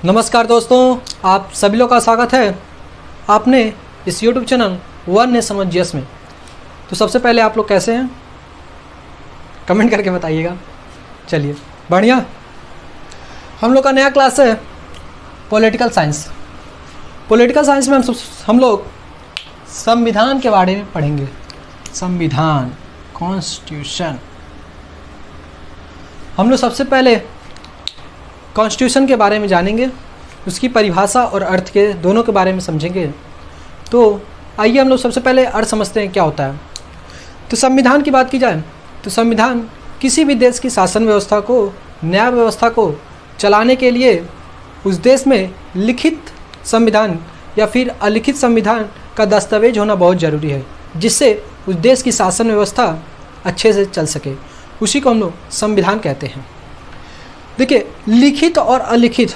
नमस्कार दोस्तों, आप सभी लोग का स्वागत है आपने इस YouTube चैनल वन ने समझ जीएस में। तो सबसे पहले आप लोग कैसे हैं कमेंट करके बताइएगा। चलिए बढ़िया। हम लोग का नया क्लास है पॉलिटिकल साइंस। पॉलिटिकल साइंस में हम लोग संविधान के बारे में पढ़ेंगे। संविधान, कॉन्स्टिट्यूशन। हम लोग सबसे पहले कॉन्स्टिट्यूशन के बारे में जानेंगे, उसकी परिभाषा और अर्थ के दोनों के बारे में समझेंगे। तो आइए हम लोग सबसे पहले अर्थ समझते हैं क्या होता है। तो संविधान की बात की जाए तो संविधान किसी भी देश की शासन व्यवस्था को, न्याय व्यवस्था को चलाने के लिए उस देश में लिखित संविधान या फिर अलिखित संविधान का दस्तावेज होना बहुत ज़रूरी है, जिससे उस देश की शासन व्यवस्था अच्छे से चल सके। उसी को हम लोग संविधान कहते हैं। देखिए, लिखित और अलिखित,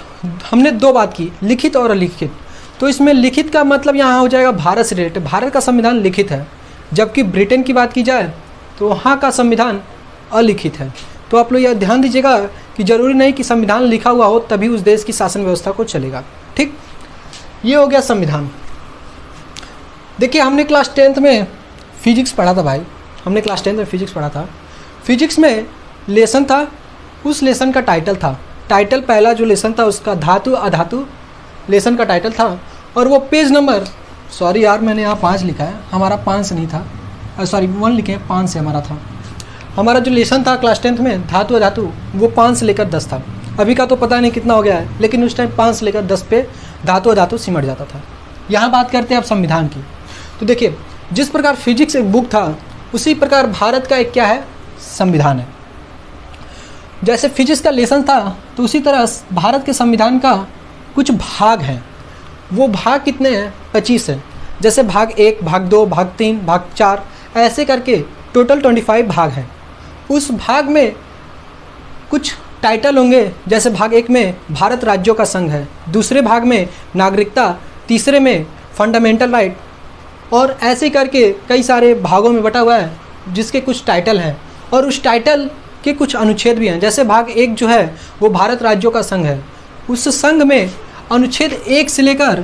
हमने दो बात की, लिखित और अलिखित। तो इसमें लिखित का मतलब यहाँ हो जाएगा भारत से रिलेटेड। भारत का संविधान लिखित है, जबकि ब्रिटेन की बात की जाए तो वहाँ का संविधान अलिखित है। तो आप लोग यह ध्यान दीजिएगा कि ज़रूरी नहीं कि संविधान लिखा हुआ हो तभी उस देश की शासन व्यवस्था को चलेगा। ठीक, ये हो गया संविधान। देखिए, हमने क्लास 10th में फिजिक्स पढ़ा था भाई। हमने क्लास 10th में फिजिक्स पढ़ा था। फिजिक्स में लेसन था, उस लेसन का टाइटल था, टाइटल पहला जो लेसन था उसका धातु अधातु लेसन का टाइटल था। और वो पेज नंबर, सॉरी यार मैंने यहाँ 5 लिखा है, हमारा 5 से नहीं था, सॉरी 1 लिखे हैं, 5 से हमारा था। हमारा जो लेसन था क्लास 10th में धातु अधातु, वो 5 से लेकर 10 था। अभी का तो पता नहीं कितना हो गया है, लेकिन उस टाइम 5 से लेकर 10 पे धातु अधातु सिमट जाता था। यहाँ बात करते हैं अब संविधान की। तो देखिए, जिस प्रकार फिजिक्स एक बुक था, उसी प्रकार भारत का एक क्या है, संविधान है। जैसे फिजिक्स का लेसन था, तो उसी तरह भारत के संविधान का कुछ भाग हैं। वो भाग कितने हैं? 25 है। जैसे भाग 1, भाग 2, भाग 3, भाग 4, ऐसे करके टोटल 25 भाग हैं। उस भाग में कुछ टाइटल होंगे। जैसे भाग 1 में भारत राज्यों का संघ है, दूसरे भाग में नागरिकता, तीसरे में फंडामेंटल राइट, और ऐसे करके कई सारे भागों में बटा हुआ है जिसके कुछ टाइटल हैं। और उस टाइटल के कुछ अनुच्छेद भी हैं। जैसे भाग 1 जो है वो भारत राज्यों का संघ है। उस संघ में अनुच्छेद 1 से लेकर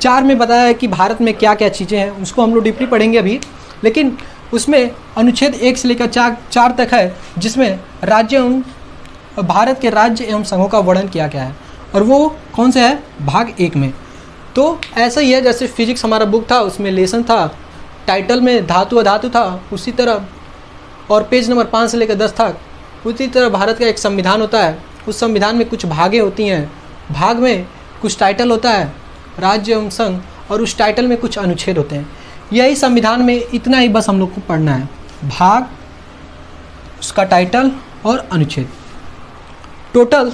4 में बताया है कि भारत में क्या क्या चीज़ें हैं। उसको हम लोग डीपली पढ़ेंगे अभी, लेकिन उसमें अनुच्छेद 1 से लेकर 4 तक है, जिसमें राज्य एवं भारत के राज्य एवं संघों का वर्णन किया गया है। और वो कौन से है? भाग 1 में। तो ऐसा ही है, जैसे फिजिक्स हमारा बुक था, उसमें लेसन था, टाइटल में धातु अधातु था, उसी तरह और पेज नंबर 5 से लेकर 10 तक उसी तरह भारत का एक संविधान होता है। उस संविधान में कुछ भागें होती हैं, भाग में कुछ टाइटल होता है, राज्य एवं संघ, और उस टाइटल में कुछ अनुच्छेद होते हैं। यही संविधान में इतना ही बस हम लोग को पढ़ना है, भाग, उसका टाइटल और अनुच्छेद। टोटल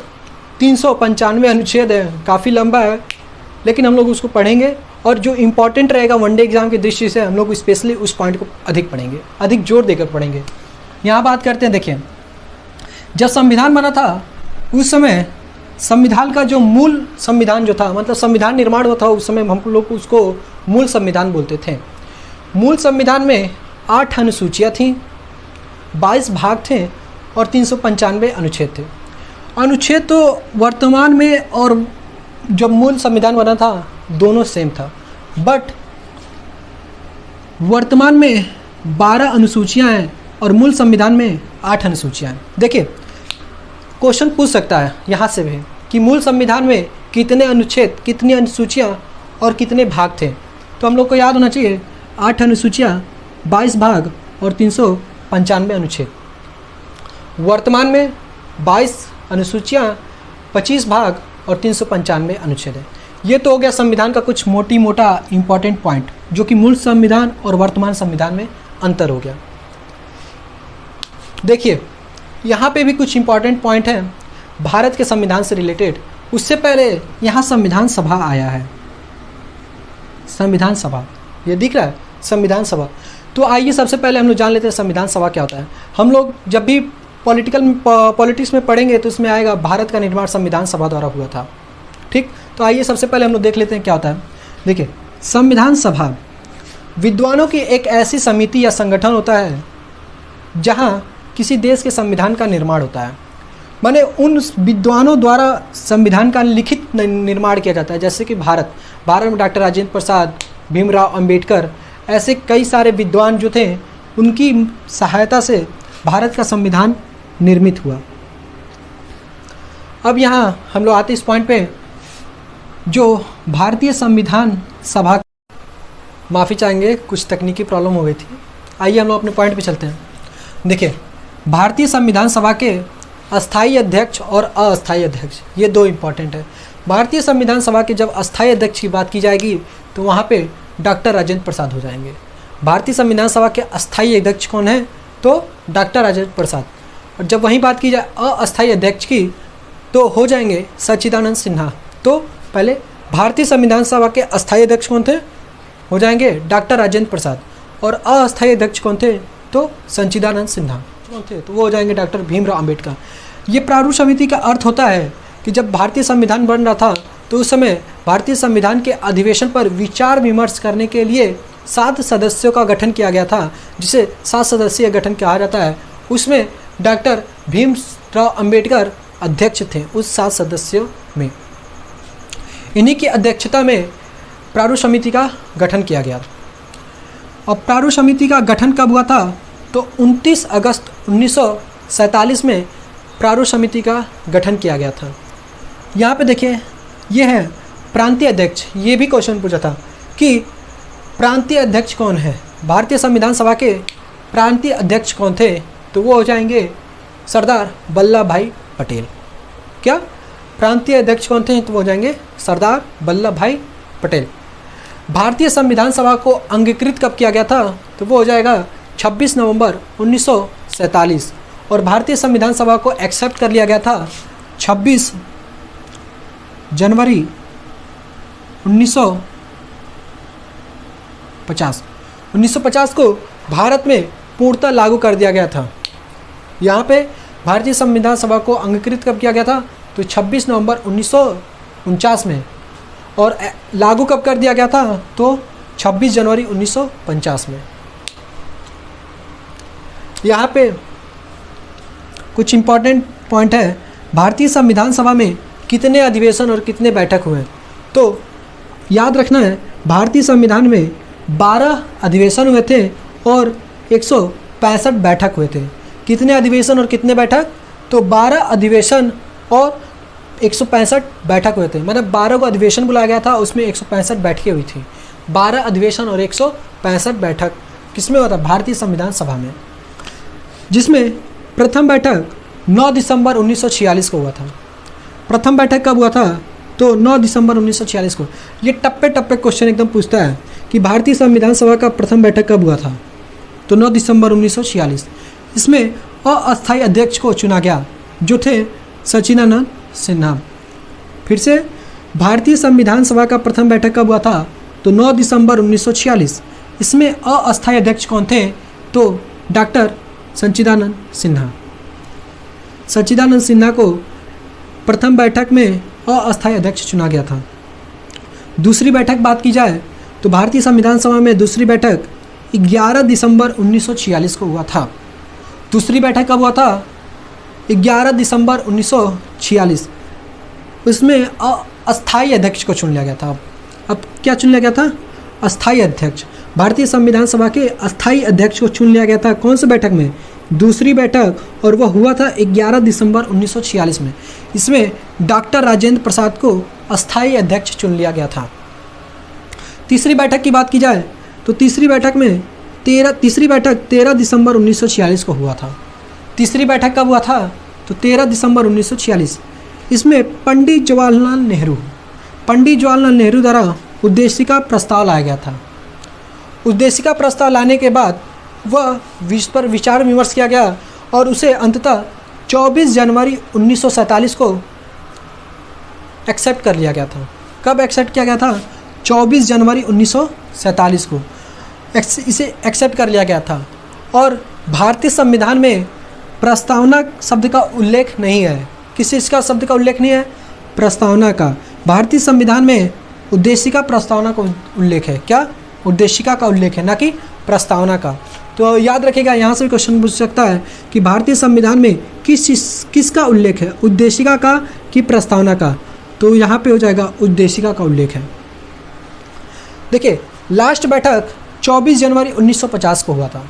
395 अनुच्छेद है, काफ़ी लंबा है, लेकिन हम लोग उसको पढ़ेंगे। और जो इम्पॉर्टेंट रहेगा वनडे एग्जाम की दृष्टि से हम लोग स्पेशली उस पॉइंट को अधिक पढ़ेंगे, अधिक जोर देकर पढ़ेंगे। यहाँ बात करते हैं। देखिए, जब संविधान बना था उस समय संविधान का जो मूल संविधान जो था, मतलब संविधान निर्माण हुआ था उस समय, हम लोग उसको मूल संविधान बोलते थे। मूल संविधान में 8 अनुसूचियाँ थीं, 22 भाग थे और 395 अनुच्छेद थे। अनुच्छेद तो वर्तमान में और जब मूल संविधान बना था दोनों सेम था, बट वर्तमान में 12 अनुसूचियां हैं और मूल संविधान में 8 अनुसूचियां हैं। देखिए, क्वेश्चन पूछ सकता है यहाँ से भी कि मूल संविधान में कितने अनुच्छेद, कितनी अनुसूचियां और कितने भाग थे। तो हम लोग को याद होना चाहिए 8 अनुसूचियां, 22 भाग और 395 अनुच्छेद। वर्तमान में 22 अनुसूचियां, 25 भाग और 395 अनुच्छेद है। ये तो हो गया संविधान का कुछ मोटा इंपॉर्टेंट पॉइंट, जो कि मूल संविधान और वर्तमान संविधान में अंतर हो गया। देखिए, यहाँ पे भी कुछ इंपॉर्टेंट पॉइंट हैं भारत के संविधान से रिलेटेड। उससे पहले यहाँ संविधान सभा आया है। संविधान सभा, ये दिख रहा है, संविधान सभा। तो आइए सबसे पहले हम लोग जान लेते हैं संविधान सभा क्या होता है। हम लोग जब भी पॉलिटिक्स में पढ़ेंगे तो उसमें आएगा भारत का निर्माण संविधान सभा द्वारा हुआ था। ठीक, तो आइए सबसे पहले हम लोग देख लेते हैं क्या होता है। देखिए, संविधान सभा विद्वानों की एक ऐसी समिति या संगठन होता है जहां किसी देश के संविधान का निर्माण होता है। माने उन विद्वानों द्वारा संविधान का लिखित निर्माण किया जाता है, जैसे कि भारत में डॉक्टर राजेंद्र प्रसाद, भीमराव अंबेडकर, ऐसे कई सारे विद्वान जो थे उनकी सहायता से भारत का संविधान निर्मित हुआ। अब यहाँ हम लोग आते इस पॉइंट पे, जो भारतीय संविधान सभा, माफ़ी चाहेंगे कुछ तकनीकी प्रॉब्लम हो गई थी। आइए हम लोग अपने पॉइंट पे चलते हैं। देखिए, भारतीय संविधान सभा के अस्थाई अध्यक्ष और अस्थाई अध्यक्ष, ये दो इम्पॉर्टेंट है। भारतीय संविधान सभा के जब अस्थाई अध्यक्ष की बात की जाएगी तो वहाँ पे डॉक्टर राजेंद्र प्रसाद हो जाएंगे। भारतीय संविधान सभा के अस्थाई अध्यक्ष कौन है? तो डॉक्टर राजेंद्र प्रसाद। और जब वहीं बात की जाए अस्थाई अध्यक्ष की तो हो जाएंगे सच्चिदानंद सिन्हा। तो पहले भारतीय संविधान सभा के अस्थाई अध्यक्ष कौन थे? हो जाएंगे डॉक्टर राजेंद्र प्रसाद। और अस्थाई अध्यक्ष कौन थे? तो सच्चिदानंद सिन्हा। कौन थे? तो वो हो जाएंगे डॉक्टर भीमराव अंबेडकर। ये प्रारूप समिति का अर्थ होता है कि जब भारतीय संविधान बन रहा था तो उस समय भारतीय संविधान के अधिवेशन पर विचार विमर्श करने के लिए 7 सदस्यों का गठन किया गया था, जिसे 7 सदस्यीय गठन कहा जाता है। उसमें डॉक्टर भीमराव अंबेडकर अध्यक्ष थे उस 7 सदस्यों में। इन्हीं की अध्यक्षता में प्रारूप समिति का गठन किया गया। और प्रारूप समिति का गठन कब हुआ था? तो 29 अगस्त 1947 में प्रारूप समिति का गठन किया गया था। यहाँ पे देखिए, ये है प्रांतीय अध्यक्ष। ये भी क्वेश्चन पूछा था कि प्रांतीय अध्यक्ष कौन है? भारतीय संविधान सभा के प्रांतीय अध्यक्ष कौन थे? तो वो हो जाएंगे सरदार वल्लभ भाई पटेल। क्या प्रांतीय अध्यक्ष कौन थे? तो वो हो जाएंगे सरदार वल्लभ भाई पटेल। भारतीय संविधान सभा को अंगीकृत कब किया गया था? तो वो हो जाएगा 26 नवंबर 1947। और भारतीय संविधान सभा को एक्सेप्ट कर लिया गया था 26 जनवरी 1950। 1950 को भारत में पूर्णतः लागू कर दिया गया था। यहाँ पे भारतीय संविधान सभा को अंगीकृत कब किया गया था? तो 26 नवंबर 1949 में। और लागू कब कर दिया गया था? तो 26 जनवरी 1950 में। यहाँ पे कुछ इम्पॉर्टेंट पॉइंट है। भारतीय संविधान सभा में कितने अधिवेशन और कितने बैठक हुए? तो याद रखना है, भारतीय संविधान में 12 अधिवेशन हुए थे और 165 बैठक हुए थे। कितने अधिवेशन और कितने बैठक? तो 12 अधिवेशन और 165 बैठक हुए थे। मतलब 12 को अधिवेशन बुलाया गया था, उसमें 165 बैठकें हुई थी। 12 अधिवेशन और 165 बैठक किसमें हुआ था? भारतीय संविधान सभा में। जिसमें प्रथम बैठक 9 दिसंबर 1946 को हुआ था। प्रथम बैठक कब हुआ था? तो 9 दिसंबर 1946 को। ये टप्पे टप्पे क्वेश्चन एकदम पूछता है कि भारतीय संविधान सभा का प्रथम बैठक कब हुआ था? तो 9 दिसंबर 1946। इसमें अस्थायी अध्यक्ष को चुना गया जो थे सच्चिदानंद सिन्हा। फिर से भारतीय संविधान सभा का प्रथम बैठक कब हुआ था? तो 9 दिसंबर 1946। इसमें अस्थायी अध्यक्ष कौन थे? तो डॉक्टर सच्चिदानंद सिन्हा। सच्चिदानंद सिन्हा को प्रथम बैठक में अस्थायी अध्यक्ष चुना गया था। दूसरी बैठक बात की जाए तो भारतीय संविधान सभा में दूसरी बैठक 11 दिसंबर 1946 को हुआ था। दूसरी बैठक कब हुआ था? 11 दिसंबर 1946। उसमें अस्थायी अध्यक्ष को चुन लिया गया था। अब क्या चुन लिया गया था? अस्थायी अध्यक्ष। भारतीय संविधान सभा के अस्थायी अध्यक्ष को चुन लिया गया था कौन सी बैठक में? दूसरी बैठक, और वह हुआ था 11 दिसंबर 1946 में। इसमें डॉक्टर राजेंद्र प्रसाद को अस्थायी अध्यक्ष चुन लिया गया था। तीसरी बैठक की बात की जाए तो तीसरी बैठक 13 दिसंबर 1946 को हुआ था। तीसरी बैठक कब हुआ था? तो 13 दिसंबर 1946। इसमें पंडित जवाहरलाल नेहरू द्वारा उद्देशिका प्रस्ताव लाया गया था। उद्देशिका प्रस्ताव लाने के बाद वह विषय पर विचार विमर्श किया गया और उसे अंततः 24 जनवरी 1947 को एक्सेप्ट कर लिया गया था। कब एक्सेप्ट किया गया था? 24 जनवरी 1947 को इसे एक्सेप्ट कर लिया गया था। और भारतीय संविधान में प्रस्तावना शब्द का उल्लेख नहीं है। किस चीज़ का शब्द का उल्लेख नहीं है? प्रस्तावना का। भारतीय संविधान में उद्देशिका प्रस्तावना का उल्लेख है। क्या? उद्देशिका का उल्लेख है, ना कि प्रस्तावना का। तो याद रखिएगा, यहाँ से भी क्वेश्चन पूछ सकता है कि भारतीय संविधान में किसका उल्लेख है, उद्देशिका का कि प्रस्तावना का। तो यहाँ पे हो जाएगा उद्देशिका का उल्लेख है। देखिए, लास्ट बैठक 24 जनवरी 1950 को हुआ था।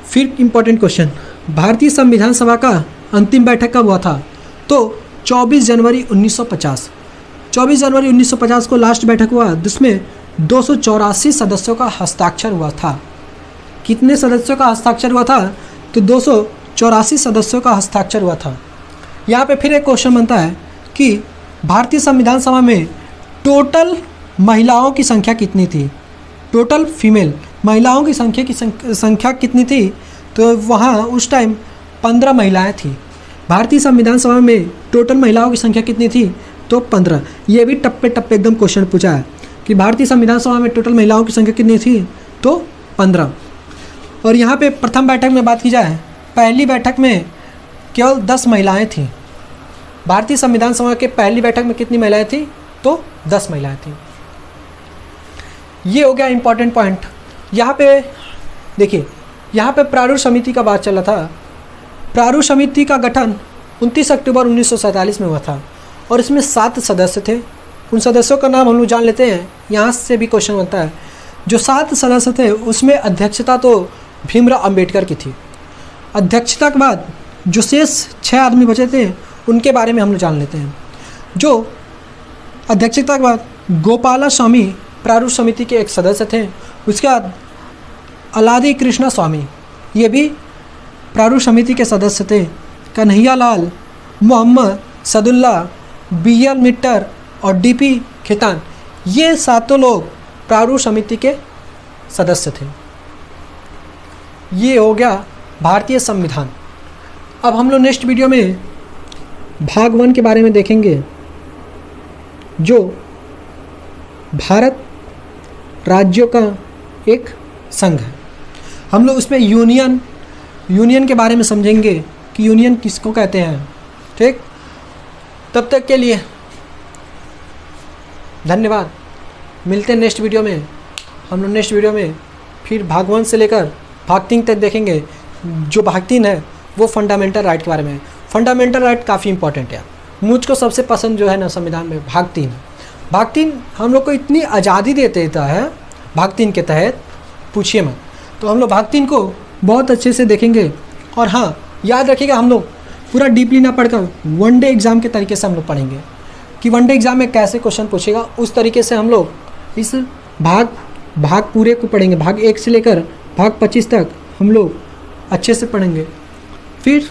फिर इम्पोर्टेंट क्वेश्चन, भारतीय संविधान सभा का अंतिम बैठक कब हुआ था? तो 24 जनवरी 1950। 24 जनवरी 1950 को लास्ट बैठक हुआ, जिसमें 284 सदस्यों का हस्ताक्षर हुआ था। कितने सदस्यों का हस्ताक्षर हुआ था? तो 284 सदस्यों का हस्ताक्षर हुआ था। यहाँ पे फिर एक क्वेश्चन बनता है कि भारतीय संविधान सभा में टोटल महिलाओं की संख्या कितनी थी? टोटल फीमेल महिलाओं की संख्या कितनी थी? तो वहाँ उस टाइम 15 महिलाएं थी। भारतीय संविधान सभा में टोटल महिलाओं की संख्या कितनी थी? तो 15। ये भी टप्पे टप्पे एकदम क्वेश्चन पूछा है कि भारतीय संविधान सभा में टोटल महिलाओं की संख्या कितनी थी? तो 15। और यहाँ पे प्रथम बैठक में बात की जाए, पहली बैठक में केवल 10 महिलाएं थीं। भारतीय संविधान सभा के पहली बैठक में कितनी महिलाएं थीं? तो 10 महिलाएं थीं। ये हो गया इम्पॉर्टेंट पॉइंट। यहाँ पे देखिए, यहाँ पे प्रारूप समिति का बात चला था। प्रारूप समिति का गठन 29 अक्टूबर 1947 में हुआ था और इसमें 7 सदस्य थे। उन सदस्यों का नाम हम लोग जान लेते हैं, यहाँ से भी क्वेश्चन बनता है। जो 7 सदस्य थे उसमें अध्यक्षता तो भीमराव अंबेडकर की थी। अध्यक्षता के बाद जो शेष 6 आदमी बचे थे उनके बारे में हम लोग जान लेते हैं। जो अध्यक्षता के बाद गोपाला स्वामी प्रारूप समिति के एक सदस्य थे। उसके बाद अलादी कृष्णा स्वामी, ये भी प्रारूप समिति के सदस्य थे। कन्हैया लाल, मोहम्मद सदुल्ला, BL मिट्टर और DP खेतान, ये 7 लोग प्रारूप समिति के सदस्य थे। ये हो गया भारतीय संविधान। अब हम लोग नेक्स्ट वीडियो में भाग 1 के बारे में देखेंगे, जो भारत राज्यों का एक संघ है। हम लोग उसमें यूनियन के बारे में समझेंगे कि यूनियन किसको कहते हैं। ठीक, तब तक के लिए धन्यवाद। मिलते हैं नेक्स्ट वीडियो में। हम लोग नेक्स्ट वीडियो में फिर भाग 1 से लेकर भाग 3 तक देखेंगे। जो भाग 3 है वो फंडामेंटल राइट के बारे में है। फंडामेंटल राइट काफ़ी इंपॉर्टेंट है। मुझको सबसे पसंद जो है ना संविधान में भाग 3 है। भाग 3 हम लोग को इतनी आज़ादी दे देता है भाग 3 के तहत, पूछिए मत। तो हम लोग भाग 3 को बहुत अच्छे से देखेंगे। और हाँ, याद रखिएगा, हम लोग पूरा डीपली ना पढ़कर वनडे एग्ज़ाम के तरीके से हम लोग पढ़ेंगे कि वनडे एग्ज़ाम में कैसे क्वेश्चन पूछेगा। उस तरीके से हम लोग इस भाग पूरे को पढ़ेंगे। भाग 1 से लेकर भाग 25 तक हम लोग अच्छे से पढ़ेंगे। फिर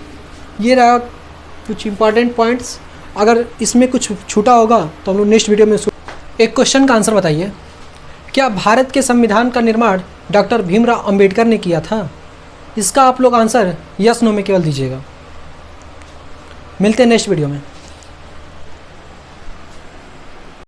ये रहा कुछ इंपॉर्टेंट पॉइंट्स। अगर इसमें कुछ छूटा होगा तो हम लोग नेक्स्ट वीडियो में उसको एक क्वेश्चन का आंसर बताइए। क्या भारत के संविधान का निर्माण डॉक्टर भीमराव अंबेडकर ने किया था? इसका आप लोग आंसर यस नो में केवल दीजिएगा। मिलते हैं नेक्स्ट वीडियो में।